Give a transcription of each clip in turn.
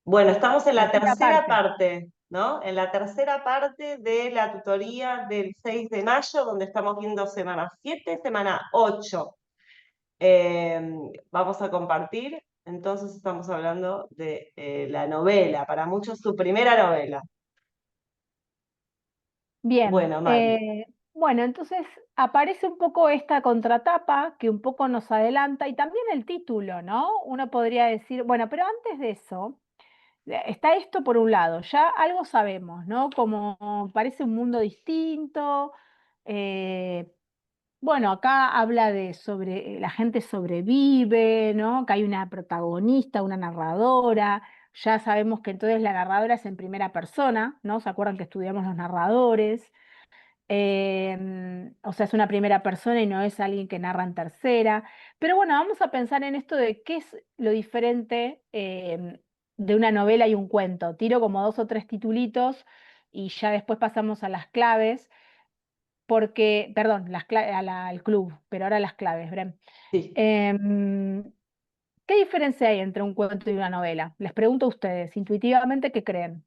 Bueno, estamos en la Tercera tercera parte. parte, ¿no? En la tercera parte de la tutoría del 6 de mayo, donde estamos viendo semana 7, semana 8. Eh, Vamos a compartir, entonces estamos hablando de la novela, para muchos su primera novela. Bien, Bueno, Mari. bueno, entonces aparece un poco esta contratapa que un poco nos adelanta y también el título, ¿no? Uno podría decir, bueno, pero antes de eso, está esto por un lado, ya algo sabemos, ¿no? Como parece un mundo distinto. eh, bueno, acá habla de sobre la gente sobrevive, ¿no? Que hay una protagonista, una narradora. Ya sabemos que entonces la narradora es en primera persona, ¿no? ¿Se acuerdan que estudiamos los narradores? O sea, es una primera persona y no es alguien que narra en tercera. Pero bueno, vamos a pensar en esto de qué es lo diferente de una novela y un cuento. Tiro como dos o tres titulitos y ya después pasamos a las claves, porque, perdón, al club, pero ahora las claves, Brem. Sí. Em, ¿Qué diferencia hay entre un cuento y una novela? Les pregunto a ustedes, intuitivamente, ¿qué creen?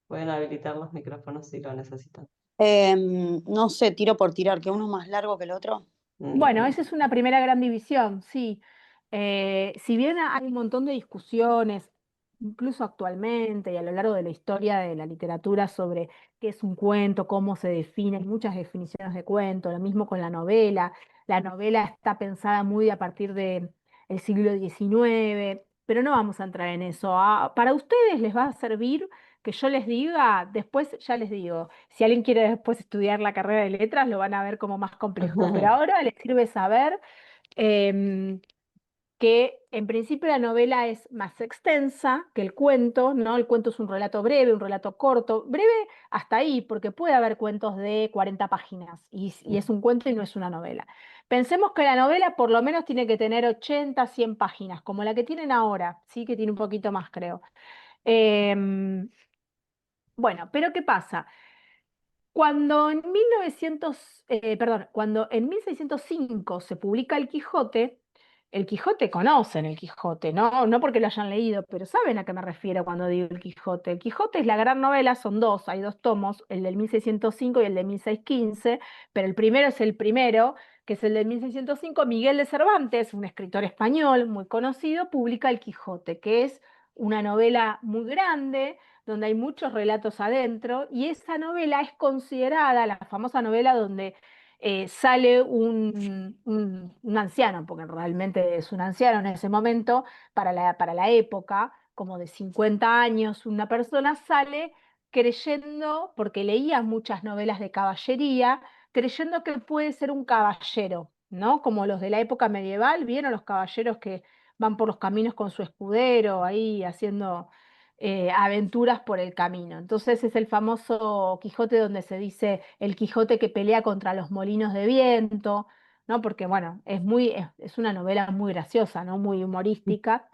Pueden habilitar los micrófonos si lo necesitan. No sé, tiro por tirar, que uno es más largo que el otro. Bueno, Mm, esa es una primera gran división, sí. Si bien hay un montón de discusiones, incluso actualmente y a lo largo de la historia de la literatura sobre qué es un cuento, cómo se define, hay muchas definiciones de cuento, lo mismo con la novela. La novela está pensada muy a partir del siglo XIX, pero no vamos a entrar en eso. Para ustedes les va a servir que yo les diga, después ya les digo. Si alguien quiere después estudiar la carrera de letras, lo van a ver como más complejo. Pero ahora les sirve saber em, que en principio la novela es más extensa que el cuento, ¿no? El cuento es un relato breve, un relato corto, breve hasta ahí, porque puede haber cuentos de 40 páginas y es un cuento y no es una novela. Pensemos que la novela por lo menos tiene que tener 80, 100 páginas, como la que tienen ahora, sí, que tiene un poquito más, creo. Em, bueno, pero ¿qué pasa? Cuando en 1605 se publica el Quijote conocen el Quijote, ¿no? No porque lo hayan leído, pero saben a qué me refiero cuando digo el Quijote. El Quijote es la gran novela, son dos, hay dos tomos, el del 1605 y el de 1615, pero el primero es el primero, que es el de 1605. Miguel de Cervantes, un escritor español muy conocido, publica el Quijote, que es una novela muy grande donde hay muchos relatos adentro, y esa novela es considerada la famosa novela donde sale un anciano, porque realmente es un anciano en ese momento, para la época, como de 50 años, una persona sale creyendo, porque leía muchas novelas de caballería, creyendo que puede ser un caballero, ¿no? Como los de la época medieval, ¿vieron los caballeros que van por los caminos con su escudero, ahí haciendo aventuras por el camino? Entonces es el famoso Quijote donde se dice el Quijote que pelea contra los molinos de viento, ¿no? Porque bueno, es una novela muy graciosa, ¿no? Muy humorística.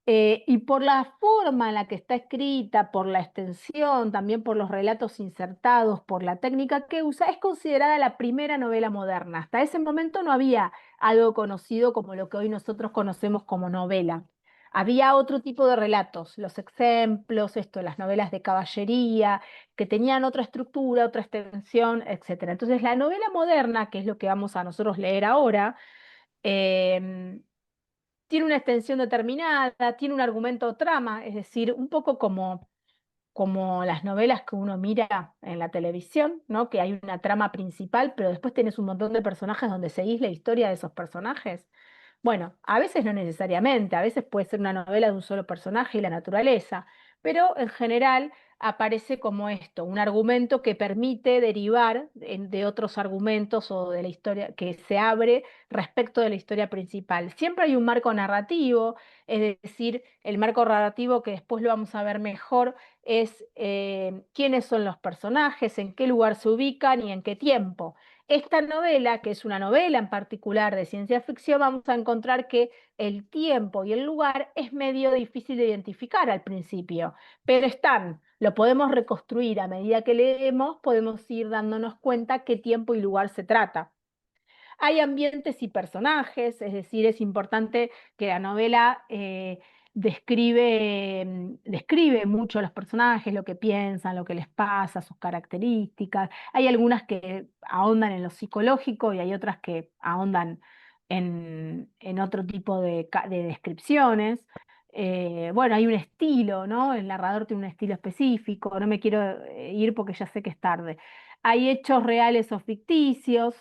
Y por la forma en la que está escrita, por la extensión, también por los relatos insertados, por la técnica que usa, es considerada la primera novela moderna. Hasta ese momento no había algo conocido como lo que hoy nosotros conocemos como novela. Había otro tipo de relatos, los ejemplos, esto, las novelas de caballería, que tenían otra estructura, otra extensión, etcétera. Entonces, la novela moderna, que es lo que vamos a nosotros leer ahora, em, tiene una extensión determinada, tiene un argumento o trama, es decir, un poco como las novelas que uno mira en la televisión, ¿no? Que hay una trama principal, pero después tienes un montón de personajes donde seguís la historia de esos personajes. Bueno, a veces no necesariamente, a veces puede ser una novela de un solo personaje y la naturaleza, pero en general aparece como esto, un argumento que permite derivar de otros argumentos o de la historia que se abre respecto de la historia principal. Siempre hay un marco narrativo, es decir, el marco narrativo que después lo vamos a ver mejor es quiénes son los personajes, en qué lugar se ubican y en qué tiempo. Esta novela, que es una novela en particular de ciencia ficción, vamos a encontrar que el tiempo y el lugar es medio difícil de identificar al principio, pero están, lo podemos reconstruir a medida que leemos, podemos ir dándonos cuenta qué tiempo y lugar se trata. Hay ambientes y personajes, es decir, es importante que la novela describe mucho a los personajes, lo que piensan, lo que les pasa, sus características. Hay algunas que ahondan en lo psicológico y hay otras que ahondan en otro tipo de descripciones. Bueno, hay un estilo, ¿no? El narrador tiene un estilo específico, no me quiero ir porque ya sé que es tarde. Hay hechos reales o ficticios,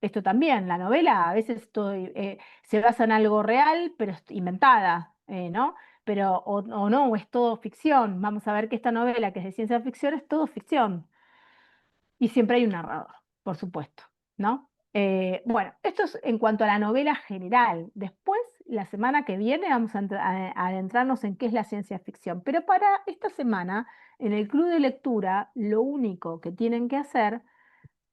esto también, la novela a veces se basa en algo real, pero es inventada, ¿no? Pero, o no, o es todo ficción. Vamos a ver que esta novela, que es de ciencia ficción, es todo ficción. Y siempre hay un narrador, por supuesto, ¿no? Bueno, esto es en cuanto a la novela general. Después, la semana que viene, vamos a adentrarnos en qué es la ciencia ficción. Pero para esta semana, en el club de lectura, lo único que tienen que hacer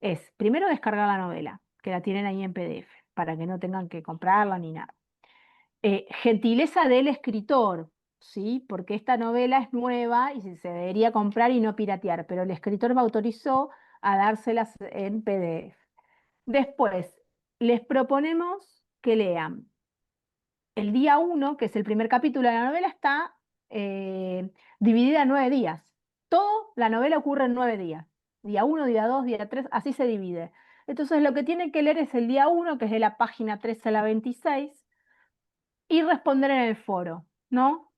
es, primero, descargar la novela, que la tienen ahí en PDF, para que no tengan que comprarla ni nada. Gentileza del escritor, ¿sí? Porque esta novela es nueva y se debería comprar y no piratear, pero el escritor me autorizó a dárselas en PDF. Después, les proponemos que lean el día 1, que es el primer capítulo de la novela, está dividida en 9 días. Todo la novela ocurre en 9 días. Día 1, día 2, día 3, así se divide. Entonces lo que tienen que leer es el día 1, que es de la página 13 a la 26, y responder en el foro, ¿no?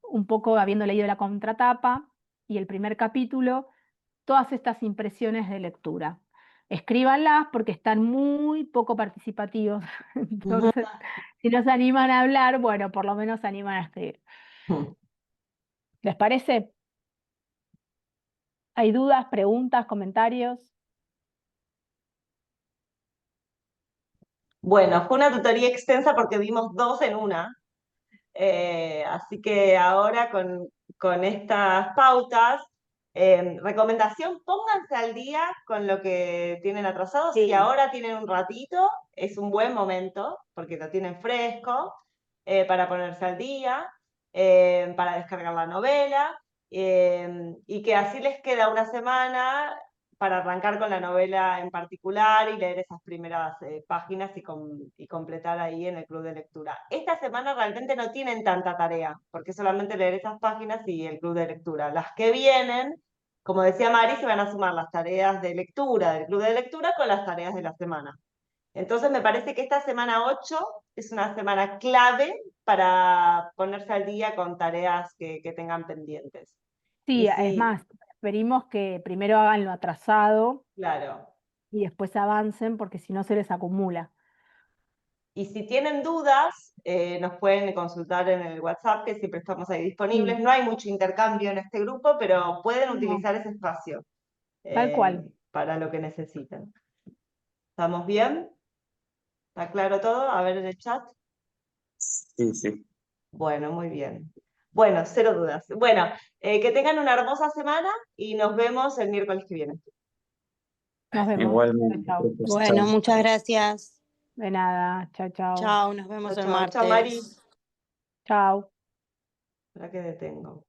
Un poco habiendo leído la contratapa y el primer capítulo, todas estas impresiones de lectura. Escríbanlas porque están muy poco participativos. Entonces, si no se animan a hablar, bueno, por lo menos se animan a escribir. ¿Les parece? ¿Hay dudas, preguntas, comentarios? Bueno, fue una tutoría extensa porque vimos dos en una. Así que ahora con estas pautas, recomendación, pónganse al día con lo que tienen atrasado. Si Sí. ahora tienen un ratito, es un buen momento porque lo tienen fresco para ponerse al día, para descargar la novela y que así les queda una semana para arrancar con la novela en particular y leer esas primeras páginas y completar ahí en el club de lectura. Esta semana realmente no tienen tanta tarea, porque solamente leer esas páginas y el club de lectura. Las que vienen, como decía Mari, se van a sumar las tareas de lectura del club de lectura con las tareas de la semana. Entonces me parece que esta semana 8 es una semana clave para ponerse al día con tareas que tengan pendientes. Sí, Y es si, más, preferimos que primero hagan lo atrasado claro, y después avancen porque si no se les acumula. y si tienen dudas, nos pueden consultar en el WhatsApp, que siempre estamos ahí disponibles. Sí, No hay mucho intercambio en este grupo, pero pueden no, utilizar ese espacio tal eh, cual. para lo que necesiten. ¿Estamos bien? ¿Está claro todo? A ver en el chat. Sí, sí. Bueno, muy bien. Bueno, cero dudas. Bueno, que tengan una hermosa semana y nos vemos el miércoles que viene. Nos vemos. Chau, Igualmente, chau. Bueno, muchas gracias. De nada. Chao, chao. Chao, nos Chao, vemos el chao. Chao, Mari. martes. Chao. Para que detengo.